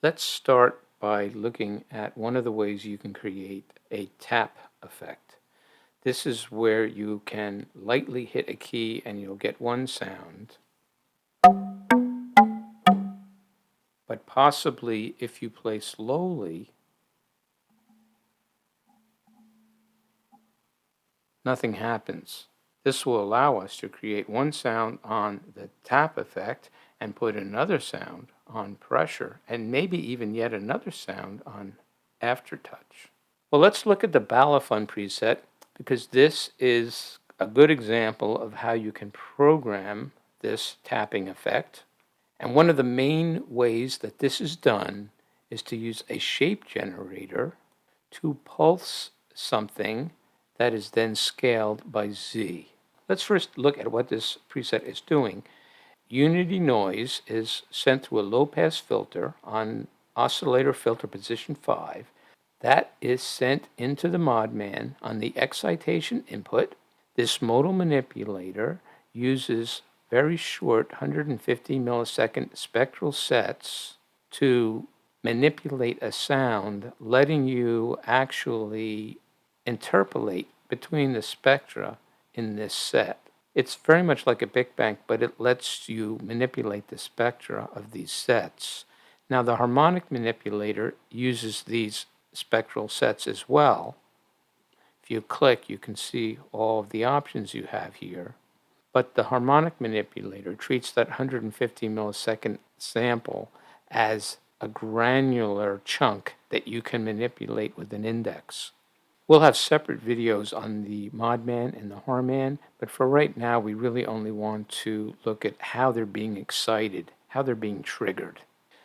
Let's start by looking at one of the ways you can create a tap effect. This is where you can lightly hit a key and you'll get one sound, but possibly if you play slowly, nothing happens. This will allow us to create one sound on the tap effect and put another sound on pressure and maybe even yet another sound on Aftertouch. Well, let's look at the balafon preset because this is a good example of how you can program this tapping effect. And one of the main ways that this is done is to use a shape generator to pulse something that is then scaled by Z. Let's first look at what this preset is doing. Unity noise is sent through a low-pass filter on oscillator filter position 5. That is sent into the Modman on the excitation input. This modal manipulator uses very short 150 millisecond spectral sets to manipulate a sound, letting you actually interpolate between the spectra in this set. It's very much like a Big Bang, but it lets you manipulate the spectra of these sets. Now, the harmonic manipulator uses these spectral sets as well. If you click, you can see all of the options you have here. But the harmonic manipulator treats that 150 millisecond sample as a granular chunk that you can manipulate with an index. We'll have separate videos on the Modman and the Harman, but for right now we really only want to look at how they're being excited, how they're being triggered.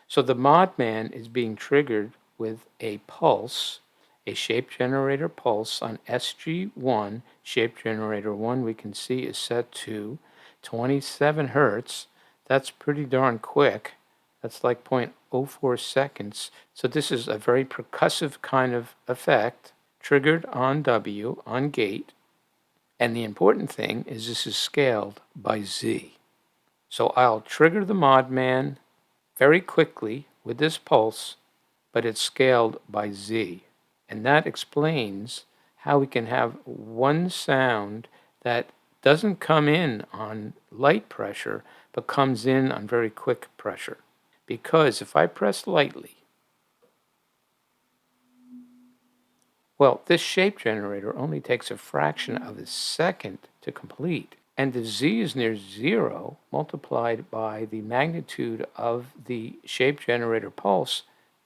So the Modman is being triggered with a pulse, a shape generator pulse on SG1. Shape generator 1 we can see is set to 27 hertz. That's pretty darn quick. That's like 0.04 seconds. So this is a very percussive kind of effect, triggered on W, on gate. And the important thing is this is scaled by Z. So I'll trigger the Modman very quickly with this pulse, but it's scaled by Z. And that explains how we can have one sound that doesn't come in on light pressure, but comes in on very quick pressure. Because if I press lightly, well, this shape generator only takes a fraction of a second to complete. And if Z is near 0 multiplied by the magnitude of the shape generator pulse,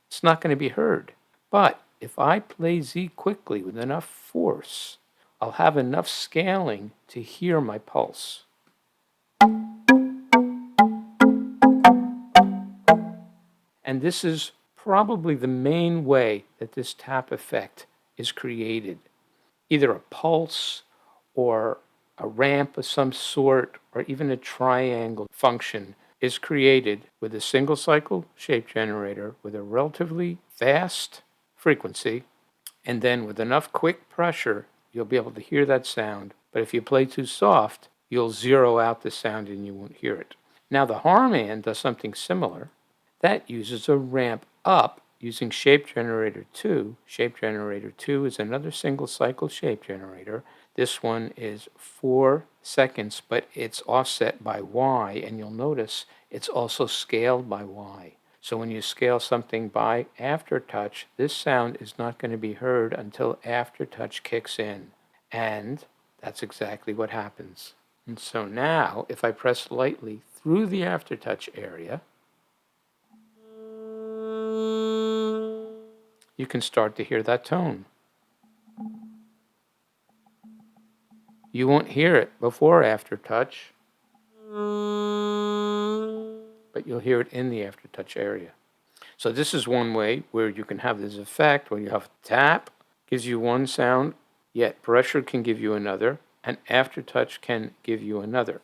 it's not going to be heard. But if I play Z quickly with enough force, I'll have enough scaling to hear my pulse. And this is probably the main way that this tap effect is created. Either a pulse or a ramp of some sort or even a triangle function is created with a single cycle shape generator with a relatively fast frequency, and then with enough quick pressure you'll be able to hear that sound. But if you play too soft, you'll zero out the sound and you won't hear it. Now the Harman does something similar. That uses a ramp up using shape generator 2. Shape generator 2 is another single cycle shape generator. This one is 4 seconds, but it's offset by Y, and you'll notice it's also scaled by Y. So when you scale something by Aftertouch, this sound is not going to be heard until Aftertouch kicks in. And that's exactly what happens. And so now, if I press lightly through the Aftertouch area, you can start to hear that tone. You won't hear it before Aftertouch, but you'll hear it in the Aftertouch area. So this is one way where you can have this effect where you have tap, gives you one sound, yet pressure can give you another, and Aftertouch can give you another.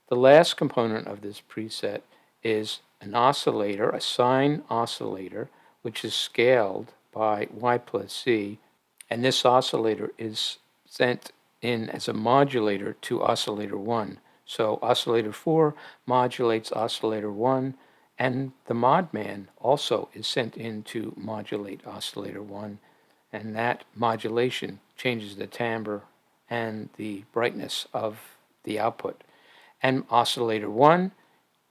The last component of this preset is an oscillator, a sine oscillator, which is scaled by Y plus Z, and this oscillator is sent in as a modulator to oscillator 1. So oscillator 4 modulates oscillator 1, And the mod man also is sent in to modulate oscillator 1, and that modulation changes the timbre and the brightness of the output. And oscillator 1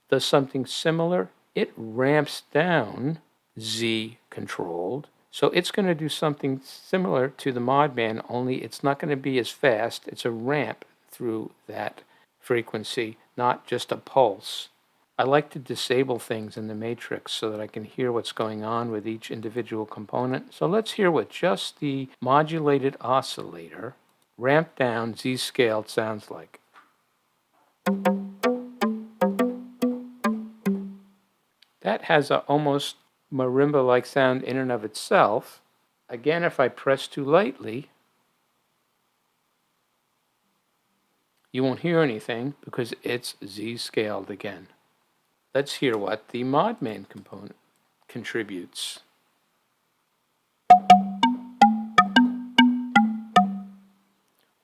does something similar. It ramps down Z controlled, so it's going to do something similar to the mod band, only it's not going to be as fast. It's a ramp through that frequency, not just a pulse. I like to disable things in the matrix so that I can hear what's going on with each individual component. So let's hear what just the modulated oscillator ramped down Z scaled sounds like. That has an almost marimba-like sound in and of itself. Again, if I press too lightly, you won't hear anything because it's Z scaled again. Let's hear what the modman component contributes.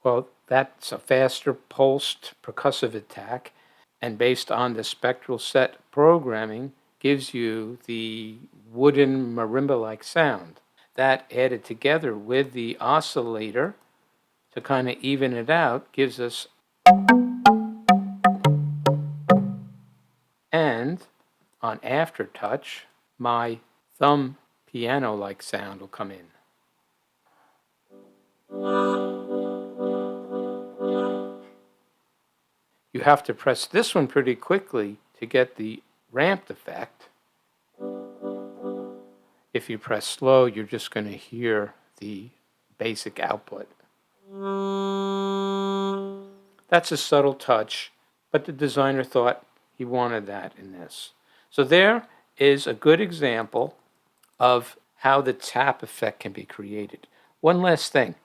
Well, that's a faster pulsed percussive attack, and based on the spectral set programming, gives you the wooden marimba-like sound. That added together with the oscillator to kind of even it out gives us, and on Aftertouch, my thumb piano-like sound will come in. You have to press this one pretty quickly to get the ramped effect. If you press slow, you're just going to hear the basic output. That's a subtle touch, but the designer thought he wanted that in this. So there is a good example of how the tap effect can be created. One last thing.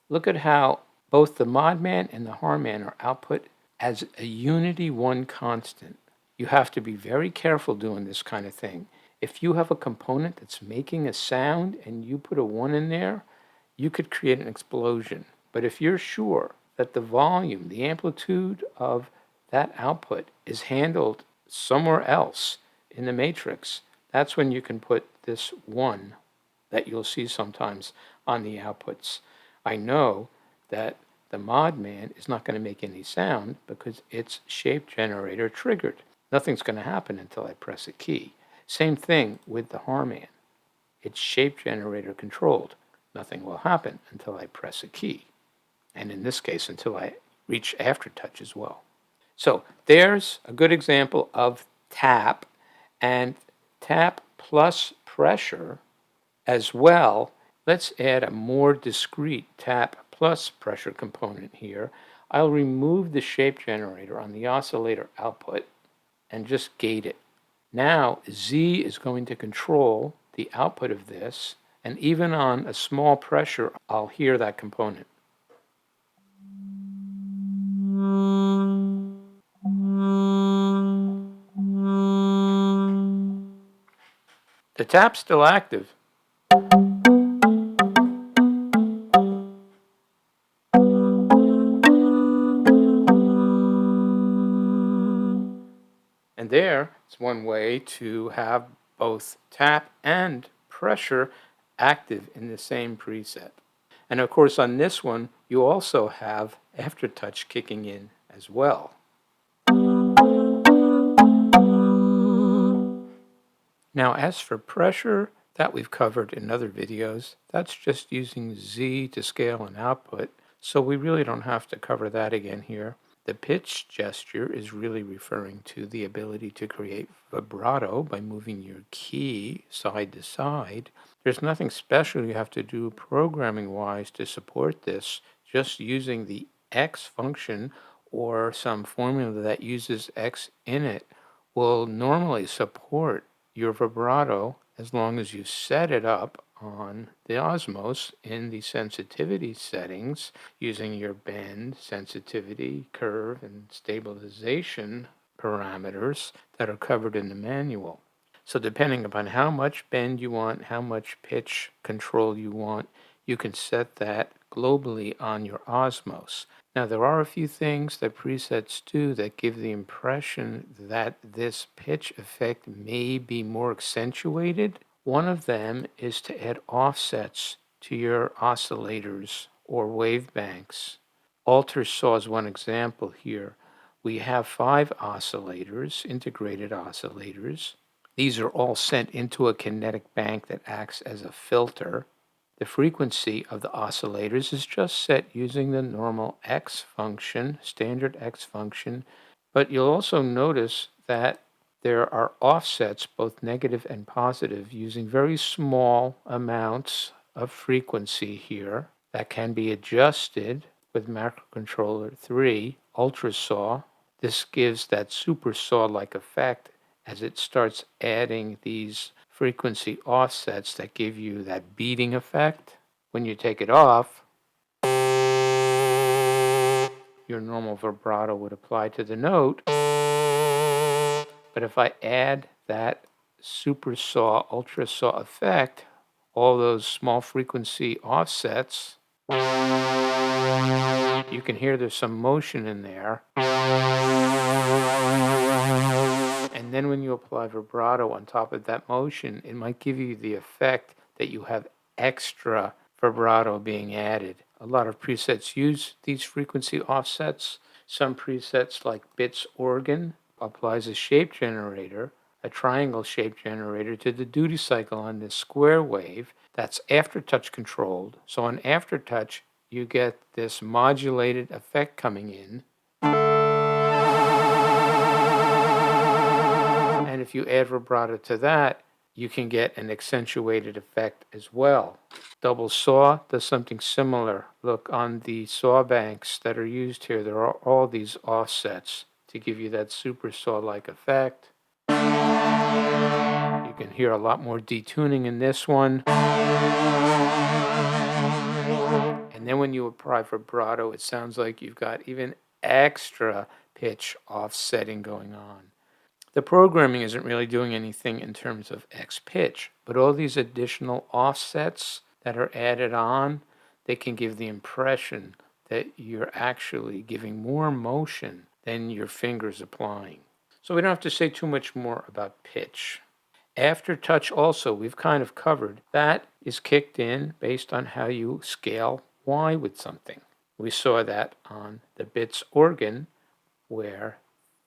Look at how both the modman and the harman are output as a unity one constant. You have to be very careful doing this kind of thing. If you have a component that's making a sound and you put a 1 in there, you could create an explosion. But if you're sure that the volume, the amplitude of that output is handled somewhere else in the matrix, that's when you can put this 1 that you'll see sometimes on the outputs. I know that the modman is not going to make any sound because it's shape generator triggered. Nothing's going to happen until I press a key. Same thing with the harman. It's shape generator controlled. Nothing will happen until I press a key. And in this case, until I reach Aftertouch as well. So there's a good example of tap, and tap plus pressure as well. Let's add a more discrete tap plus pressure component here. I'll remove the shape generator on the oscillator output and just gate it. Now Z is going to control the output of this, and even on a small pressure, I'll hear that component. The tap's still active. And there, it's one way to have both tap and pressure active in the same preset. And of course, on this one, you also have Aftertouch kicking in as well. Now, as for pressure, that we've covered in other videos, that's just using Z to scale an output, so we really don't have to cover that again here. The pitch gesture is really referring to the ability to create vibrato by moving your key side to side. There's nothing special you have to do programming-wise to support this. Just using the X function or some formula that uses X in it will normally support your vibrato as long as you set it up on the Osmose in the sensitivity settings using your bend, sensitivity, curve, and stabilization parameters that are covered in the manual. So depending upon how much bend you want, how much pitch control you want, you can set that globally on your Osmose. Now, there are a few things that presets do that give the impression that this pitch effect may be more accentuated. One of them is to add offsets to your oscillators or wave banks. Alter saw is one example here. We have 5 oscillators, integrated oscillators. These are all sent into a kinetic bank that acts as a filter. The frequency of the oscillators is just set using the normal X function, standard X function, but you'll also notice that there are offsets, both negative and positive, using very small amounts of frequency here that can be adjusted with microcontroller 3, ultra saw. This gives that super saw-like effect as it starts adding these frequency offsets that give you that beating effect. When you take it off, your normal vibrato would apply to the note. But if I add that super saw, ultra saw effect, all those small frequency offsets, you can hear there's some motion in there. And then when you apply vibrato on top of that motion, it might give you the effect that you have extra vibrato being added. A lot of presets use these frequency offsets. Some presets like Bits Organ applies a shape generator, a triangle shape generator, to the duty cycle on this square wave that's Aftertouch controlled. So on Aftertouch, you get this modulated effect coming in. And if you add vibrato to that, you can get an accentuated effect as well. Double saw does something similar. Look, on the saw banks that are used here, there are all these offsets to give you that super saw-like effect. You can hear a lot more detuning in this one. And then when you apply vibrato, it sounds like you've got even extra pitch offsetting going on. The programming isn't really doing anything in terms of X pitch, but all these additional offsets that are added on, they can give the impression that you're actually giving more motion than your fingers applying. So we don't have to say too much more about pitch. Aftertouch also, we've kind of covered. That is kicked in based on how you scale Y with something. We saw that on the Bits Organ, where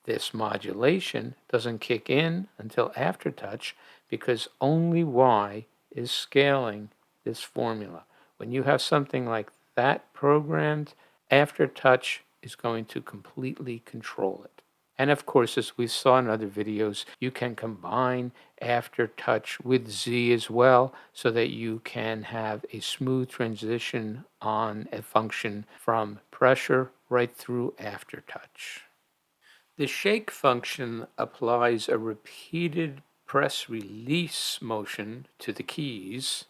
this modulation doesn't kick in until Aftertouch because only Y is scaling this formula. When you have something like that programmed, Aftertouch is going to completely control it. And of course, as we saw in other videos, you can combine Aftertouch with Z as well so that you can have a smooth transition on a function from pressure right through Aftertouch. The shake function applies a repeated press-release motion to the keys.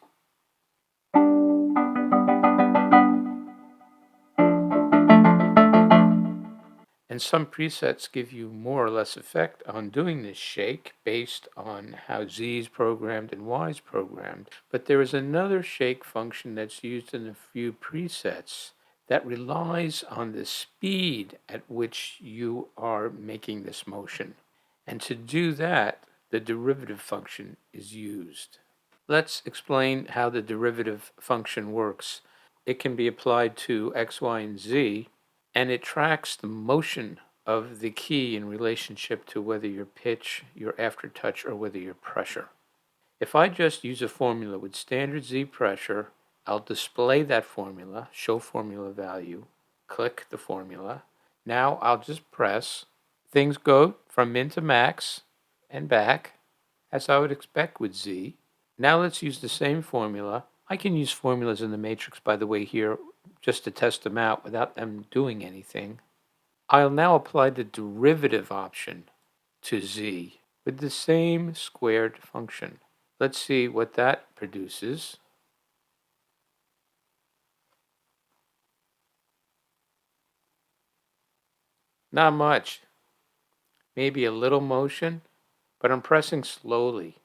And some presets give you more or less effect on doing this shake based on how Z is programmed and Y is programmed. But there is another shake function that's used in a few presets that relies on the speed at which you are making this motion. And to do that, the derivative function is used. Let's explain how the derivative function works. It can be applied to X, Y, and Z, and it tracks the motion of the key in relationship to whether your pitch, your aftertouch, or whether your pressure. If I just use a formula with standard Z pressure, I'll display that formula, show formula value, click the formula. Now I'll just press. Things go from min to max and back, as I would expect with Z. Now let's use the same formula. I can use formulas in the matrix, by the way, here, just to test them out without them doing anything. I'll now apply the derivative option to Z with the same squared function. Let's see what that produces. Not much. Maybe a little motion, but I'm pressing slowly.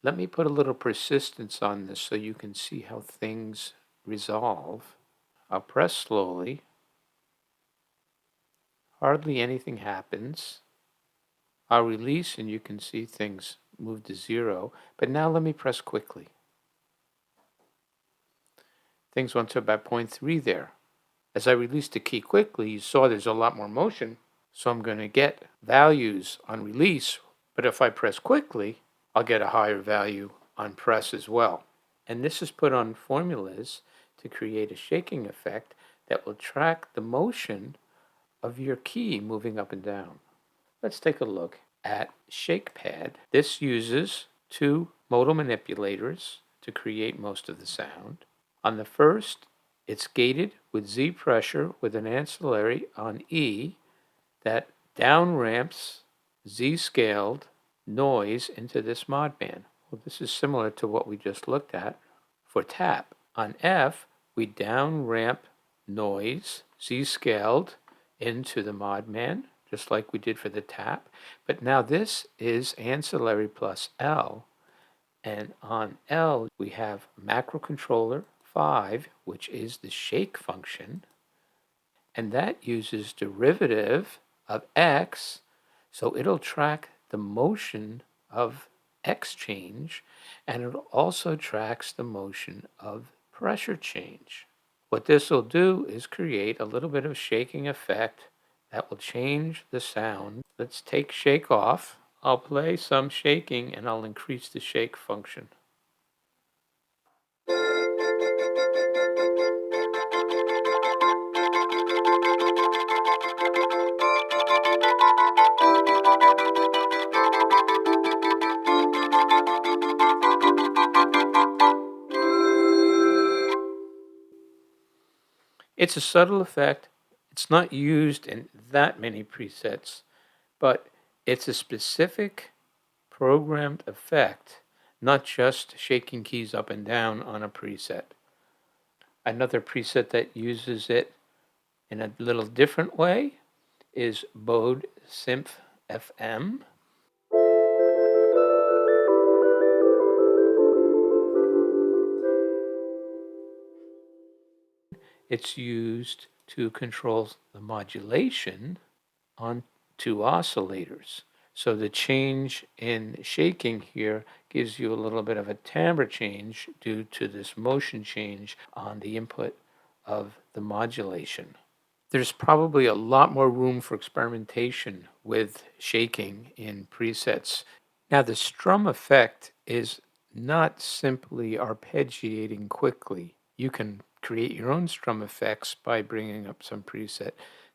Let me put a little persistence on this so you can see how things resolve. I'll press slowly. hardly anything happens. I'll release and you can see things move to 0, but now let me press quickly. Things went to about 0.3 there. As I release the key quickly, you saw there's a lot more motion, so I'm going to get values on release, but if I press quickly, I'll get a higher value on press as well. And this is put on formulas to create a shaking effect that will track the motion of your key moving up and down. Let's take a look at ShakePad. This uses 2 modal manipulators to create most of the sound. On the first, it's gated with Z pressure with an ancillary on E that down ramps Z scaled noise into this mod band. Well, this is similar to what we just looked at for tap. On F, we down ramp noise Z scaled into the mod band, just like we did for the tap. But now this is ancillary plus L. And on L, we have macrocontroller 5, which is the shake function. And that uses derivative of X, so it'll track the motion of X change, and it also tracks the motion of pressure change. What this will do is create a little bit of shaking effect that will change the sound. Let's take shake off. I'll play some shaking and I'll increase the shake function. It's a subtle effect. It's not used in that many presets, but it's a specific programmed effect, not just shaking keys up and down on a preset. Another preset that uses it in a little different way is Bode Synth FM. It's used to control the modulation on 2 oscillators. So the change in shaking here gives you a little bit of a timbre change due to this motion change on the input of the modulation. There's probably a lot more room for experimentation with shaking in presets. Now the strum effect is not simply arpeggiating quickly. You can create your own strum effects by bringing up some preset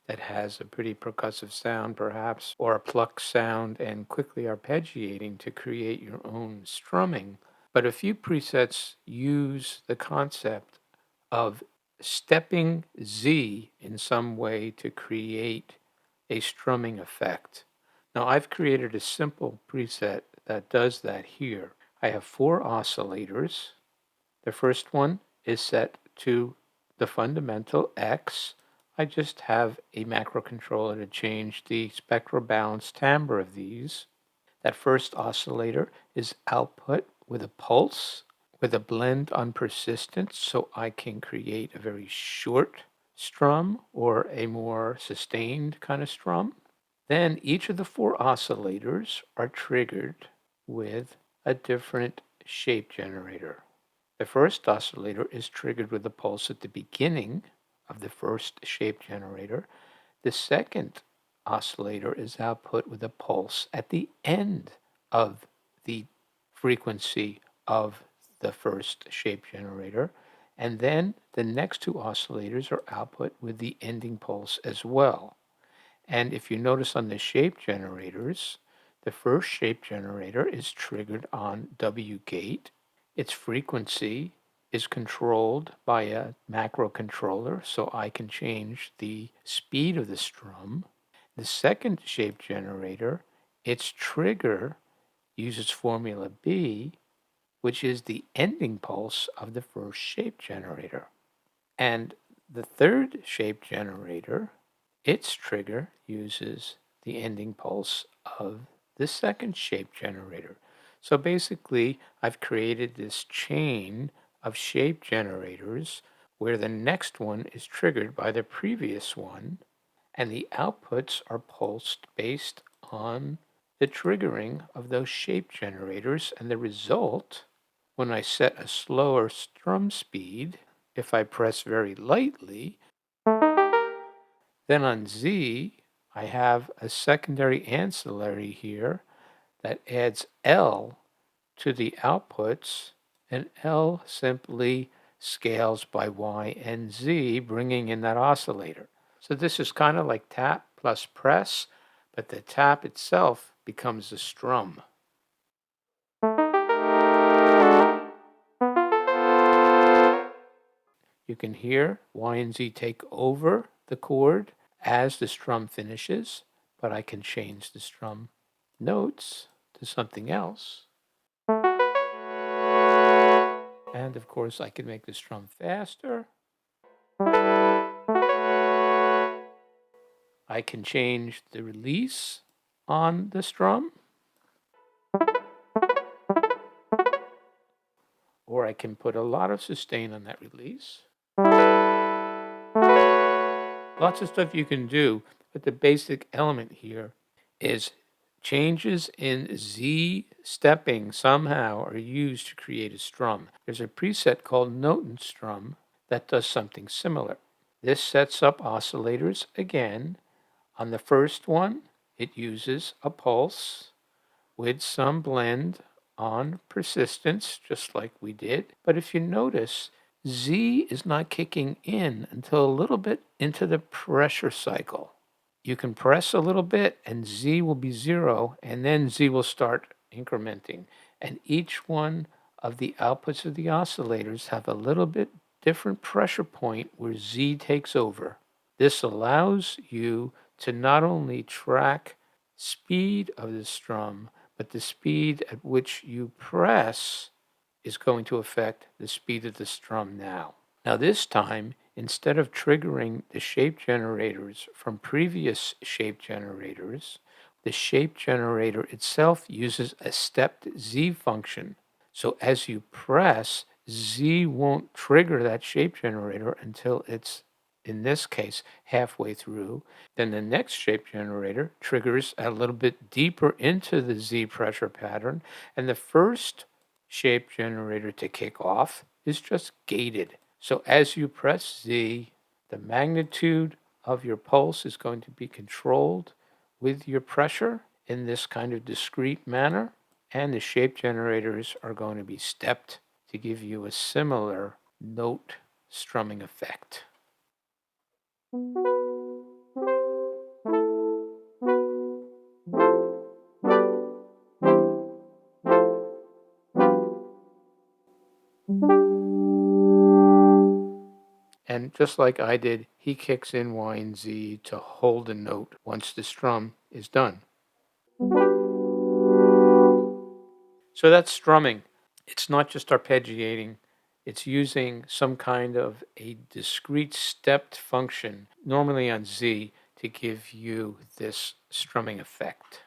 that has a pretty percussive sound perhaps, or a pluck sound, and quickly arpeggiating to create your own strumming. But a few presets use the concept of stepping Z in some way to create a strumming effect. Now I've created a simple preset that does that here. I have 4 oscillators. The first one is set to the fundamental X. I just have a macrocontroller to change the spectral balance timbre of these. That first oscillator is output with a pulse with a blend on persistence, so I can create a very short strum or a more sustained kind of strum. Then each of the 4 oscillators are triggered with a different shape generator. The first oscillator is triggered with a pulse at the beginning of the first shape generator. The second oscillator is output with a pulse at the end of the frequency of the first shape generator. And then the next 2 oscillators are output with the ending pulse as well. And if you notice on the shape generators, the first shape generator is triggered on W gate. Its frequency is controlled by a macrocontroller, so I can change the speed of the strum. The second shape generator, its trigger uses formula B, which is the ending pulse of the first shape generator. And the third shape generator, its trigger uses the ending pulse of the second shape generator. So basically, I've created this chain of shape generators where the next one is triggered by the previous one, and the outputs are pulsed based on the triggering of those shape generators, and the result, when I set a slower strum speed, if I press very lightly, then on Z, I have a secondary ancillary here that adds L to the outputs, and L simply scales by Y and Z, bringing in that oscillator. So this is kind of like tap plus press, but the tap itself becomes a strum. You can hear Y and Z take over the chord as the strum finishes, but I can change the strum notes to something else. And of course, I can make the strum faster. I can change the release on the strum, or I can put a lot of sustain on that release. Lots of stuff you can do, but the basic element here is changes in Z stepping somehow are used to create a strum. There's a preset called Note and Strum that does something similar. This sets up oscillators again. On the first one, it uses a pulse with some blend on persistence, just like we did. But if you notice, Z is not kicking in until a little bit into the pressure cycle. You can press a little bit and Z will be 0, and then Z will start incrementing. And each one of the outputs of the oscillators have a little bit different pressure point where Z takes over. This allows you to not only track speed of the strum, but the speed at which you press is going to affect the speed of the strum now. Now this time, instead of triggering the shape generators from previous shape generators, the shape generator itself uses a stepped Z function. So as you press, Z won't trigger that shape generator until it's, in this case, halfway through. Then the next shape generator triggers a little bit deeper into the Z pressure pattern, and the first shape generator to kick off is just gated. So as you press Z, the magnitude of your pulse is going to be controlled with your pressure in this kind of discrete manner, and the shape generators are going to be stepped to give you a similar note strumming effect. And just like I did, he kicks in Y and Z to hold a note once the strum is done. So that's strumming. It's not just arpeggiating. It's using some kind of a discrete stepped function, normally on Z, to give you this strumming effect.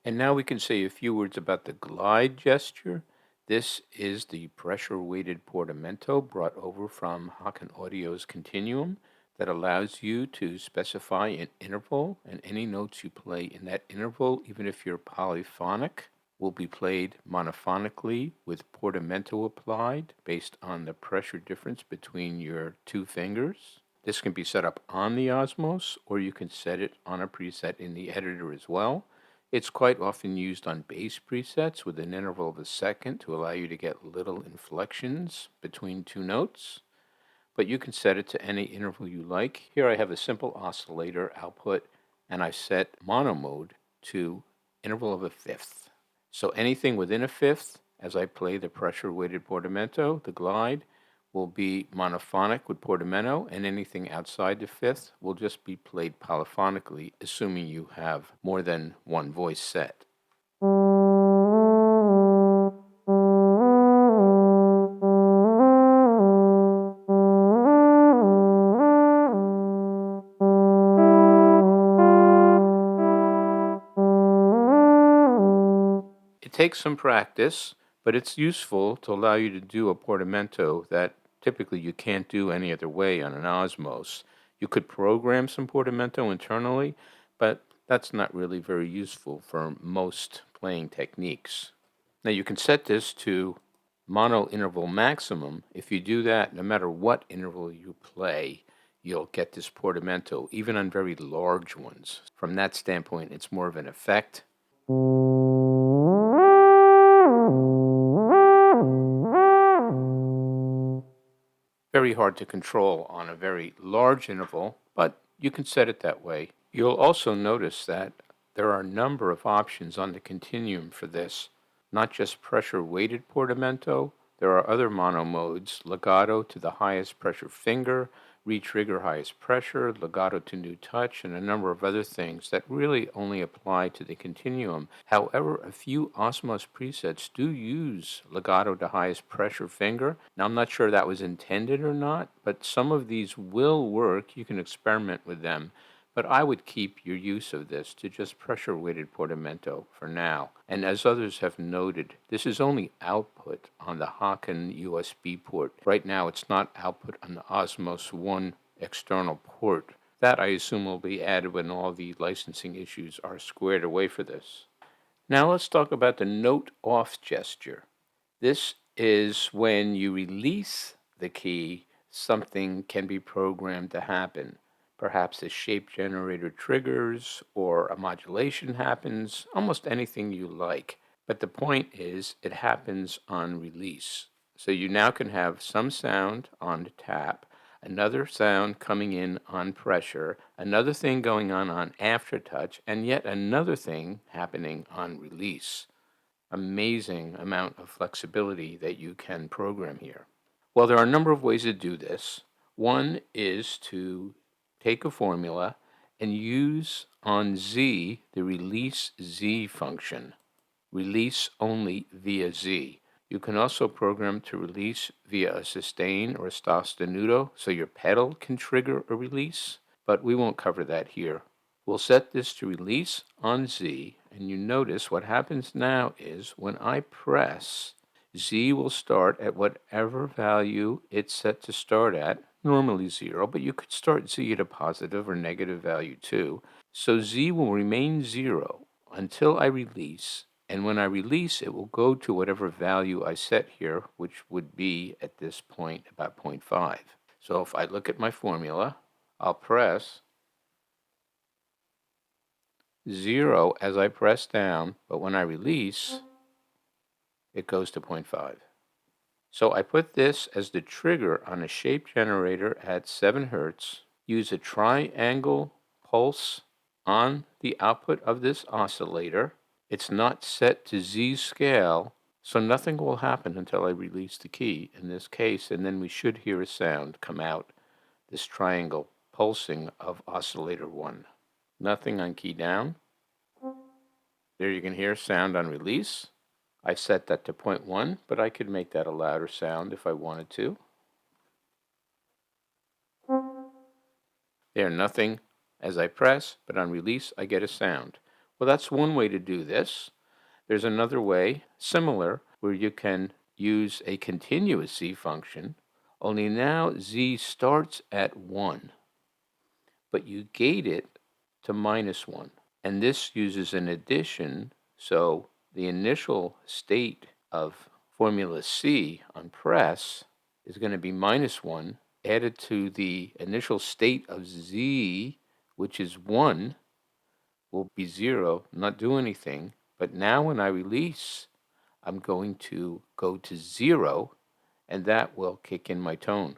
And now we can say a few words about the glide gesture. This is the pressure-weighted portamento brought over from Haken Audio's Continuum that allows you to specify an interval, and any notes you play in that interval, even if you're polyphonic, will be played monophonically with portamento applied based on the pressure difference between your two fingers. This can be set up on the Osmose, or you can set it on a preset in the editor as well. It's quite often used on bass presets with an interval of a second to allow you to get little inflections between two notes, but you can set it to any interval you like. Here I have a simple oscillator output, and I set mono mode to interval of a fifth. So anything within a fifth, as I play the pressure-weighted portamento, the glide, will be monophonic with portamento, and anything outside the fifth will just be played polyphonically, assuming you have more than one voice set. It takes some practice, but it's useful to allow you to do a portamento that typically you can't do any other way on an Osmose. You could program some Portamento internally, but that's not really very useful for most playing techniques. Now you can set this to mono interval maximum. If you do that, no matter what interval you play, you'll get this Portamento, even on very large ones. From that standpoint, it's more of an effect. Very hard to control on a very large interval, but you can set it that way. You'll also notice that there are a number of options on the continuum for this, not just pressure-weighted Portamento. There are other mono modes, legato to the highest pressure finger, re-trigger highest pressure, legato to new touch, and a number of other things that really only apply to the continuum. However, a few Osmose presets do use legato to highest pressure finger. Now, I'm not sure that was intended or not, but some of these will work. You can experiment with them. But I would keep your use of this to just pressure-weighted Portamento for now. And as others have noted, this is only output on the Haken USB port. Right now, it's not output on the Osmose One external port. That, I assume, will be added when all the licensing issues are squared away for this. Now let's talk about the note-off gesture. This is when you release the key, something can be programmed to happen. Perhaps a shape generator triggers or a modulation happens, almost anything you like. But the point is, it happens on release. So you now can have some sound on the tap, another sound coming in on pressure, another thing going on aftertouch, and yet another thing happening on release. Amazing amount of flexibility that you can program here. Well, there are a number of ways to do this. One is to take a formula and use on Z the release Z function. Release only via Z. You can also program to release via a sustain or a sostenuto, so your pedal can trigger a release, but we won't cover that here. We'll set this to release on Z, and you notice what happens now is when I press, Z will start at whatever value it's set to start at, normally 0, but you could start Z at a positive or negative value too. So Z will remain 0 until I release, and when I release, it will go to whatever value I set here, which would be at this point about 0.5. So if I look at my formula, I'll press 0 as I press down, but when I release, it goes to 0.5. So I put this as the trigger on a shape generator at 7 Hertz, use a triangle pulse on the output of this oscillator. It's not set to Z scale, so nothing will happen until I release the key in this case, and then we should hear a sound come out, this triangle pulsing of oscillator 1. Nothing on key down. There you can hear sound on release. I set that to 0.1, but I could make that a louder sound if I wanted to. There, nothing as I press, but on release I get a sound. Well, that's one way to do this. There's another way, similar, where you can use a continuous Z function, only now Z starts at 1, but you gate it to -1. And this uses an addition, so the initial state of formula C on press is going to be -1 added to the initial state of Z, which is 1, will be 0, not do anything. But now when I release, I'm going to go to 0, and that will kick in my tone.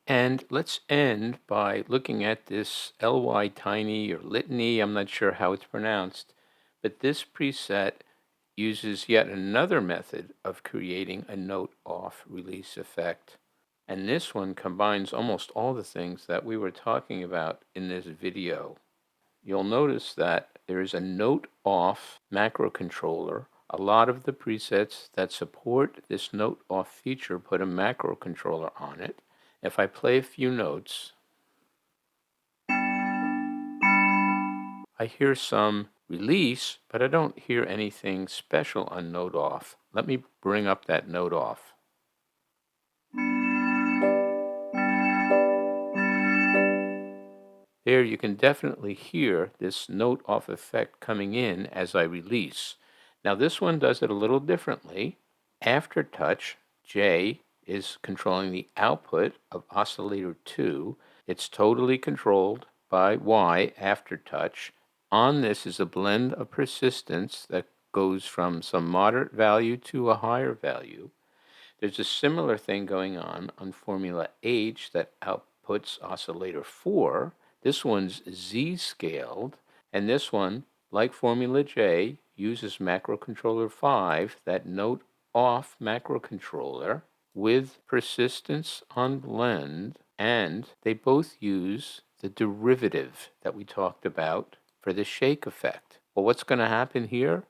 And let's end by looking at this LY Tiny or Litany, I'm not sure how it's pronounced, but this preset uses yet another method of creating a note-off release effect. And this one combines almost all the things that we were talking about in this video. You'll notice that there is a note-off macro controller. A lot of the presets that support this note-off feature put a macro controller on it. If I play a few notes, I hear some release, but I don't hear anything special on note off. Let me bring up that note off. There you can definitely hear this note off effect coming in as I release. Now this one does it a little differently. Aftertouch, J, is controlling the output of oscillator 2. It's totally controlled by Y, Aftertouch. On this is a blend of persistence that goes from some moderate value to a higher value. There's a similar thing going on formula H that outputs oscillator 4. This one's Z scaled, and this one, like formula J, uses macrocontroller 5, that note off macrocontroller with persistence on blend, and they both use the derivative that we talked about for the shake effect. Well, what's going to happen here?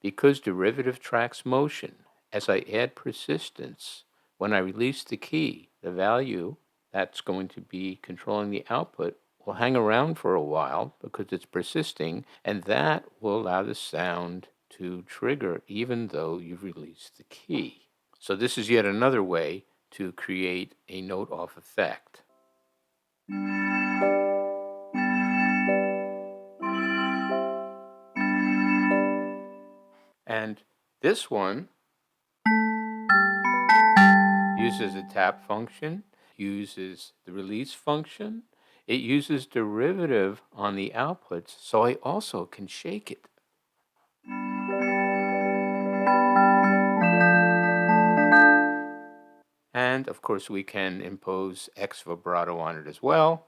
Because derivative tracks motion, as I add persistence, when I release the key, the value that's going to be controlling the output will hang around for a while because it's persisting, and that will allow the sound to trigger even though you've released the key. So this is yet another way to create a note off effect. And this one uses a tap function, uses the release function. It uses derivative on the outputs, so I also can shake it. And of course we can impose X vibrato on it as well.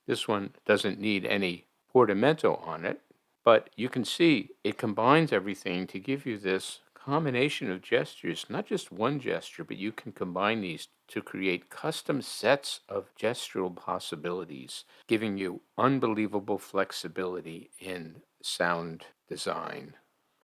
This one doesn't need any portamento on it, but you can see it combines everything to give you this combination of gestures, not just one gesture, but you can combine these to create custom sets of gestural possibilities, giving you unbelievable flexibility in sound design.